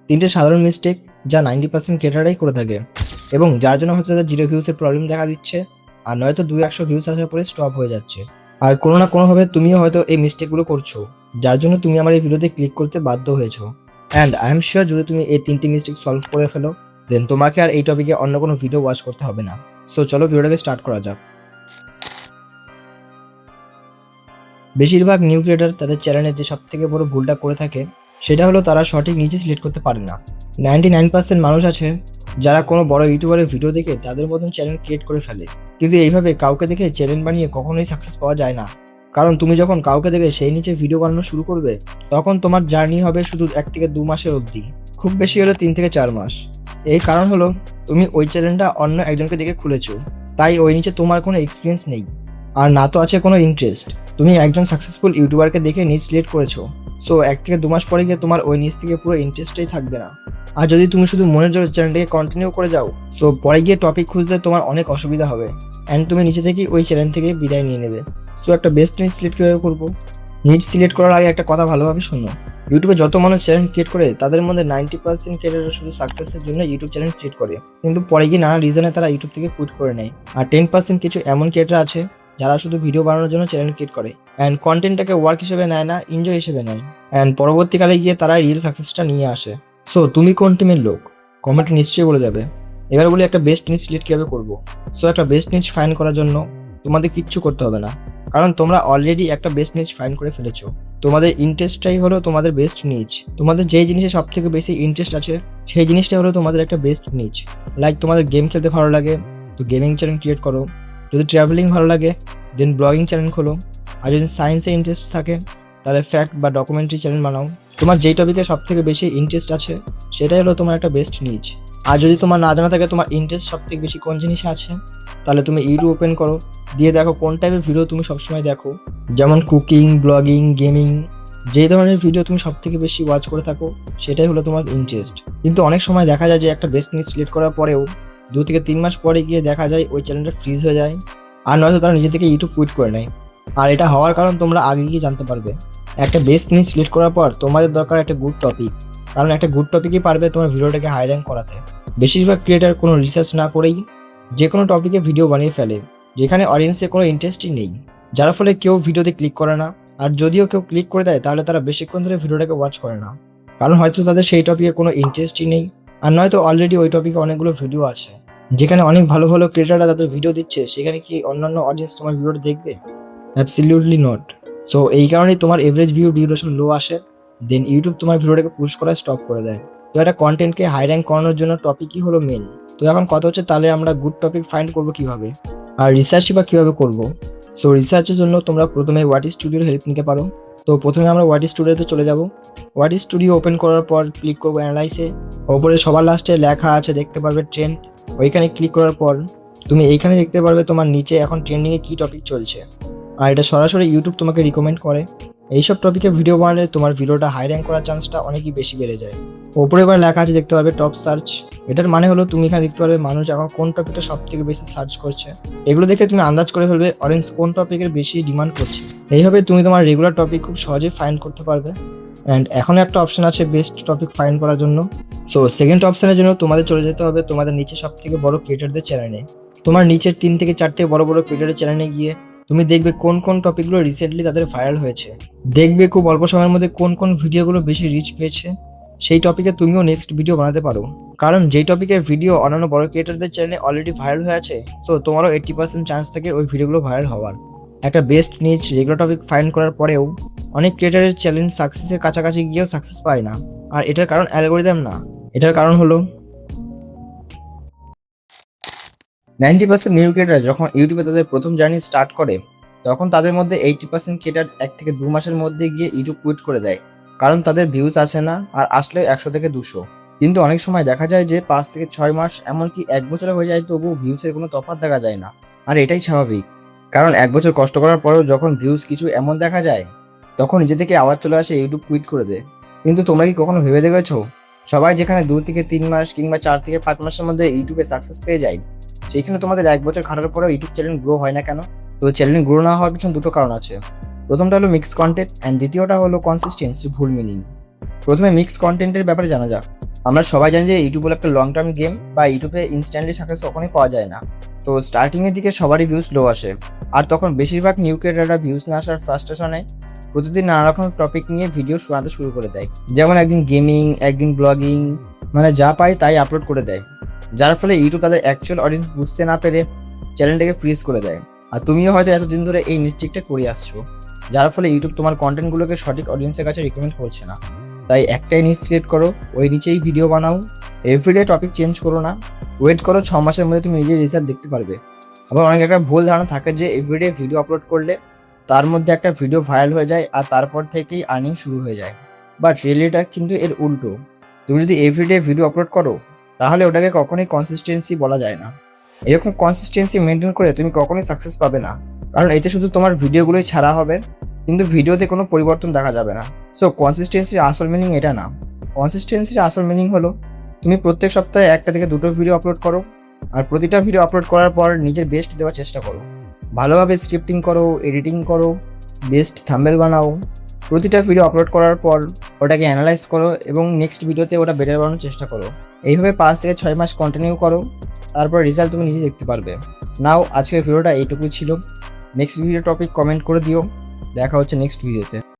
তিনটে সাধারণ মিস্টেক যা 90% ক্রিয়েটাররাই করে থাকে এবং যার জন্য হয়তো তাদের 0 ভিউসের প্রবলেম দেখা দিচ্ছে, আর নয়তো 200 ভিউস আসার পরে স্টপ হয়ে যাচ্ছে। আর কোনো না কোনোভাবে তুমিও হয়তো এই মিস্টেকগুলো করছো, যার জন্য তুমি আমার এই ভিডিওতে ক্লিক করতে বাধ্য হয়েছো। অ্যান্ড আই এম শিওর যদি তুমি এই 3টি মিস্টেক সলভ করে ফেলো, দেন তোমাকে আর এই টপিকে অন্য কোনো ভিডিও ওয়াচ করতে হবে না। সো চলো ভিডিওটাকে স্টার্ট করা যাক। বেশিরভাগ নিউ ক্রিয়েটার তাদের চ্যানেলের যে সব থেকে বড় ভুলটা করে থাকে সেটা হলো তারা সঠিক নিচে সিলেক্ট করতে পারে না। 99% মানুষ আছে যারা কোনো বড় ইউটিউবারের ভিডিও দেখে তাদের মতন চ্যানেল ক্রিয়েট করে ফেলে, কিন্তু এইভাবে কাউকে দেখে চ্যানেল বানিয়ে কখনোই সাকসেস পাওয়া যায় না। কারণ তুমি যখন কাউকে দেখে সেই নিচে ভিডিও বানানো শুরু করবে, তখন তোমার জার্নি হবে শুধু 1 থেকে 2 মাসের অবধি, খুব বেশি হলে 3 থেকে 4 মাস। এই কারণ হলো তুমি ওই চ্যানেলটা অন্য একজনকে দেখে খুলেছো, তাই ওই নিচে তোমার কোনো এক্সপিরিয়েন্স নেই, আর না তো আছে কোনো ইন্টারেস্ট। তুমি একজন সাকসেসফুল ইউটিউবারকে দেখে নিচ সিলেক্ট করেছো, সো 1 থেকে 2 মাস পরে গিয়ে তোমার ওই নিচ থেকে পুরো ইন্টারেস্টই থাকবে না। আর যদি তুমি শুধু মনের জোরে চ্যানেলটাকে কন্টিনিউ করে যাও, সো পরে গিয়ে টপিক খুঁজতে তোমার অনেক অসুবিধা হবে অ্যান্ড তুমি নিচে থেকেই ওই চ্যানেল থেকে বিদায় নিয়ে নেবে। সো একটা বেস্ট নিচ সিলেক্ট কীভাবে করবো? নিচ সিলেক্ট করার আগে একটা কথা ভালোভাবে শোনো। ইউটিউবে যত মানুষ চ্যানেল ক্রিয়েট করে তাদের মধ্যে 90% ক্রিয়েটার শুধু সাকসেসের জন্য ইউটিউব চ্যানেল ক্রিয়েট করে, কিন্তু পরে গিয়ে নানা রিজনে তারা ইউটিউব থেকে কুইট করে নেয়। আর 10% কিছু এমন ক্রিয়েটার আছে যারা শুধু ভিডিও বানানোর জন্য চ্যানেল ক্রিয়েট করে অ্যান্ড কন্টেন্টটাকে ওয়ার্ক হিসেবে নেয় না, এনজয় হিসেবে নেয়, অ্যান্ড পরবর্তীকালে গিয়ে তারা রিয়েল সাকসেসটা নিয়ে আসে। সো তুমি কোন টিমের লোক কমেন্টে নিশ্চয়ই বলে যাবে। এবার বলি একটা বেস্ট নিচ সিলেক্ট কীভাবে করবো। সো একটা বেস্ট নিচ ফাইন্ড করার জন্য তোমাদের কিচ্ছু করতে হবে না, কারণ তোমরা অলরেডি একটা বেস্ট নিচ ফাইন্ড করে ফেলেছো। তোমাদের ইন্টারেস্টটাই হলো তোমাদের বেস্ট নিচ। তোমাদের যেই জিনিসে সব থেকে বেশি ইন্টারেস্ট আছে সেই জিনিসটাই হলো তোমাদের একটা বেস্ট নিচ। লাইক তোমাদের গেম খেলতে ভালো লাগে তো গেমিং চ্যানেল ক্রিয়েট করো, যদি ট্রাভেলিং ভালো লাগে দেন ব্লগিং চ্যানেল খোলো, আর যদি সায়েন্সে ইন্টারেস্ট থাকে তাহলে ফ্যাক্ট বা ডকুমেন্টারি চ্যানেল বানাও। তোমার যেই টপিকে সব থেকে বেশি ইন্টারেস্ট আছে সেটাই হলো তোমার একটা বেস্ট নিচ। আর যদি তোমার না জানা থাকে তোমার ইন্টারেস্ট সব থেকে বেশি কোন জিনিসে আছে, তাহলে তুমি ইউটিউব ওপেন করো, দিয়ে দেখো কোন টাইপের ভিডিও তুমি সবসময় দেখো, যেমন কুকিং, ব্লগিং, গেমিং, যে ধরনের ভিডিও তুমি সব থেকে বেশি ওয়াচ করে থাকো সেটাই হলো তোমার ইন্টারেস্ট। কিন্তু অনেক সময় দেখা যায় যে একটা বেস্ট নিচ সিলেক্ট করার পরেও 2 থেকে 3 মাস পরে গিয়ে দেখা যায় ওই চ্যানেলটা ফ্রিজ হয়ে যায়, আর নয়তো তারা নিজে থেকে ইউটিউব কুইট করে নেয়। আর এটা হওয়ার কারণ তোমরা আগে গিয়ে জানতে পারবে। একটা বেস্ট নিচ সিলেক্ট করার পর তোমাদের দরকার একটা গুড টপিক, কারণ একটা গুড টপিকই পারবে তোমার ভিডিওটাকে হাই র্যাঙ্ক করাতে। বেশিরভাগ ক্রিয়েটার কোনো রিসার্চ না করেই যে কোনো টপিকে ভিডিও বানিয়ে ফেলে যেখানে অডিয়েন্সের কোনো ইন্টারেস্টই নেই, যার ফলে কেউ ভিডিওতে ক্লিক করে না। আর যদিও কেউ ক্লিক করে দেয় তাহলে তারা বেশিক্ষণ ধরে ভিডিওটাকে ওয়াচ করে না, কারণ হয়তো তাদের সেই টপিকে কোনো ইন্টারেস্টই নেই, আর নয়তো অলরেডি ওই টপিকে অনেকগুলো ভিডিও আছে যেখানে অনেক ভালো ভালো ক্রিয়েটাররা তাদের ভিডিও দিচ্ছে, সেখানে কি অন্যান্য অডিয়েন্স তোমার ভিডিওটা দেখবে? Absolutely not. সো এই কারণেই তোমার এভারেজ ভিউ ডিউরেশন লো আসে, দেন ইউটিউব তোমার ভিডিওটাকে পুশ করা স্টপ করে দেয়। তো একটা কন্টেন্টকে হাই র্যাঙ্ক করানোর জন্য টপিকই হলো মেন। তো এখন কথা হচ্ছে তাহলে আমরা গুড টপিক ফাইন্ড করবো কিভাবে, আর রিসার্চই বা কীভাবে করবো? সো রিসার্চের জন্য তোমরা প্রথমে হোয়াট ইজ স্টুডিওর হেল্প নিতে পারো। তো প্রথমে আমরা হোয়াট ইজ স্টুডিওতে চলে যাব। হোয়াট ইজ স্টুডিও ওপেন করার পর ক্লিক করবো অ্যানালাইসে। ওপরে সবার লাস্টে লেখা আছে দেখতে পারবে ট্রেন্ড, ওইখানে ক্লিক করার পর তুমি এইখানে দেখতে পারবে তোমার নিচে এখন ট্রেন্ডিংয়ে কী টপিক চলছে, আর এটা সরাসরি ইউটিউব তোমাকে রিকমেন্ড করে। এইসব টপিকে ভিডিও বানালে তোমার ভিডিওটা হাই র্যাঙ্ক করার চান্সটা অনেকই বেশি বেড়ে যায়। ওপরে এবার লেখা আছে দেখতে পারবে টপ সার্চ, এটার মানে হলো তুমি এখানে দেখতে পারবে মানুষ এখন কোন টপিকটা সব থেকে বেশি সার্চ করছে। এগুলো দেখে তুমি আন্দাজ করে ফেলবে অরেঞ্জ কোন টপিকের বেশি ডিমান্ড করছে। এইভাবে তুমি তোমার রেগুলার টপিক খুব সহজেই ফাইন্ড করতে পারবে। অ্যান্ড এখন একটা অপশন আছে বেস্ট টপিক ফাইন্ড করার জন্য। সো সেকেন্ড অপশনের জন্য তোমাদের চলে যেতে হবে তোমাদের নিচে সব থেকে বড় ক্রিয়েটারদের চ্যানেলে। তোমার নিচের 3 থেকে 4টে বড় বড় ক্রিয়েটারের চ্যানেলে গিয়ে তুমি দেখবে কোন কোন টপিকগুলো রিসেন্টলি তাদের ভাইরাল হয়েছে, দেখবে খুব অল্প সময়ের মধ্যে কোন কোন ভিডিওগুলো বেশি রিচ পেয়েছে, সেই টপিকে তুমিও নেক্সট ভিডিও বানাতে পারো। কারণ যেই টপিকের ভিডিও অন্যান্য বড় ক্রিয়েটারদের চ্যানেলে অলরেডি ভাইরাল হয়ে আছে, সো তোমারও 80% চান্স থাকে ওই ভিডিওগুলো ভাইরাল হওয়ার। একটা বেস্ট নিচ রেগুলার টপিক ফাইন্ড করার পরেও অনেক ক্রিয়েটারের চ্যালেঞ্জ সাকসেসের কাছাকাছি গিয়েও সাকসেস পায় না, আর এটার কারণ অ্যালগোরিদম না, এটার কারণ হলো 90% নিউ ক্রিয়েটার যখন ইউটিউবে তাদের প্রথম জার্নি স্টার্ট করে তখন তাদের মধ্যে 80% ক্রিয়েটার 1 থেকে 2 মাসের মধ্যে গিয়ে ইউটিউব কুইট করে দেয়, কারণ তাদের ভিউজ আসে না, আর আসলে 100 থেকে 200। কিন্তু অনেক সময় দেখা যায় যে 5 থেকে 6 মাস এমনকি 1 বছর হয়ে যায় তবুও ভিউসের কোনো তফাৎ দেখা যায় না। আর এটাই স্বাভাবিক, কারণ 1 বছর কষ্ট করার পরেও যখন ভিউজ কিছু এমন দেখা যায় তখন নিজে থেকে আওয়াজ চলে আসে ইউটিউব কুইট করে দেয়। কিন্তু তোমরা কি কখনো ভেবে দেখেছো সবাই যেখানে 2 থেকে 3 মাস কিংবা 4 থেকে 5 মাসের মধ্যে ইউটিউবে সাকসেস পেয়ে যায়, সেইখানে তোমাদের 1 বছর খাটার পরেও ইউটিউব চ্যানেল গ্রো হয় না কেন? তো চ্যানেল গ্রো না হওয়ার পিছনে দুটো কারণ আছে। প্রথমটা হলো মিক্স কন্টেন্ট অ্যান্ড দ্বিতীয়টা হলো কনসিস্টেন্সি ভুল মিনিং। প্রথমে মিক্স কন্টেন্টের ব্যাপারে জানা যাক। আমরা সবাই জানি যে ইউটিউব হলো একটা লং টার্ম গেম, বা ইউটিউবে ইনস্ট্যান্টলি সাকসেস কখনোই পাওয়া যায় না। তো স্টার্টিংয়ের দিকে সবারই ভিউজ লো আসে, আর তখন বেশিরভাগ নিউ ক্রিয়েটাররা ভিউজ না আসার ফ্রাস্ট্রেশনে প্রতিদিন নানা রকম টপিক নিয়ে ভিডিও বানাতে শুরু করে দেয়। যেমন একদিন গেমিং, একদিন ব্লগিং, মানে যা পায় তাই আপলোড করে দেয়, যার ফলে ইউটিউব তাদের অ্যাকচুয়াল অডিয়েন্স বুঝতে না পেরে চ্যানেলটাকে ফ্রিজ করে দেয়। আর তুমিও হয়তো এতদিন ধরে এই মিস্টেকটা করে আসছো, যার ফলে ইউটিউব তোমার কন্টেন্টগুলোকে সঠিক অডিয়েন্সের কাছে রিকমেন্ড করছে না। তাই একটাই নিচ সিলেক্ট করো, ওই নিচেই ভিডিও বানাও, এভরিডে টপিক চেঞ্জ করো না, ওয়েট করো 6 মাসের মধ্যে তুমি নিজের রেজাল্ট দেখতে পারবে। আবার অনেক একটা ভুল ধারণা থাকে যে এভরিডে ভিডিও আপলোড করলে তার মধ্যে একটা ভিডিও ভাইরাল হয়ে যায় আর তারপর থেকেই আর্নিং শুরু হয়ে যায়। বাট রিয়েলিটিটা কিন্তু এর উল্টো। তুমি যদি এভরিডে ভিডিও আপলোড করো তাহলে ওটাকে কখনোই কনসিস্টেন্সি বলা যায় না। এরকম কনসিস্টেন্সি মেনটেন করে তুমি কখনোই সাকসেস পাবে না, কারণ এতে শুধু তোমার ভিডিওগুলোই ছাড়া হবে, কিন্তু ভিডিওতে কোনো পরিবর্তন দেখা যাবে না। সো কনসিস্টেন্সির আসল মিনিং এটা না। কনসিস্টেন্সির আসল মিনিং হলো তুমি প্রত্যেক সপ্তাহে 1টা থেকে 2টো ভিডিও আপলোড করো, আর প্রতিটা ভিডিও আপলোড করার পর নিজের বেস্ট দেওয়ার চেষ্টা করো। ভালোভাবে স্ক্রিপ্টিং করো, এডিটিং করো, বেস্ট থাম্বনেল বানাও। প্রতিটা ভিডিও আপলোড করার পর ওটাকে অ্যানালাইজ করো এবং নেক্সট ভিডিওতে ওটা বেটার বানানোর চেষ্টা করো। এইভাবে 5 থেকে 6 মাস কন্টিনিউ করো, তারপর রেজাল্ট তুমি নিজে দেখতে পারবে। নাও আজকের ভিডিওটা এইটুকুই ছিল। নেক্সট ভিডিও টপিক কমেন্ট করে দিও। দেখা হচ্ছে নেক্সট ভিডিওতে।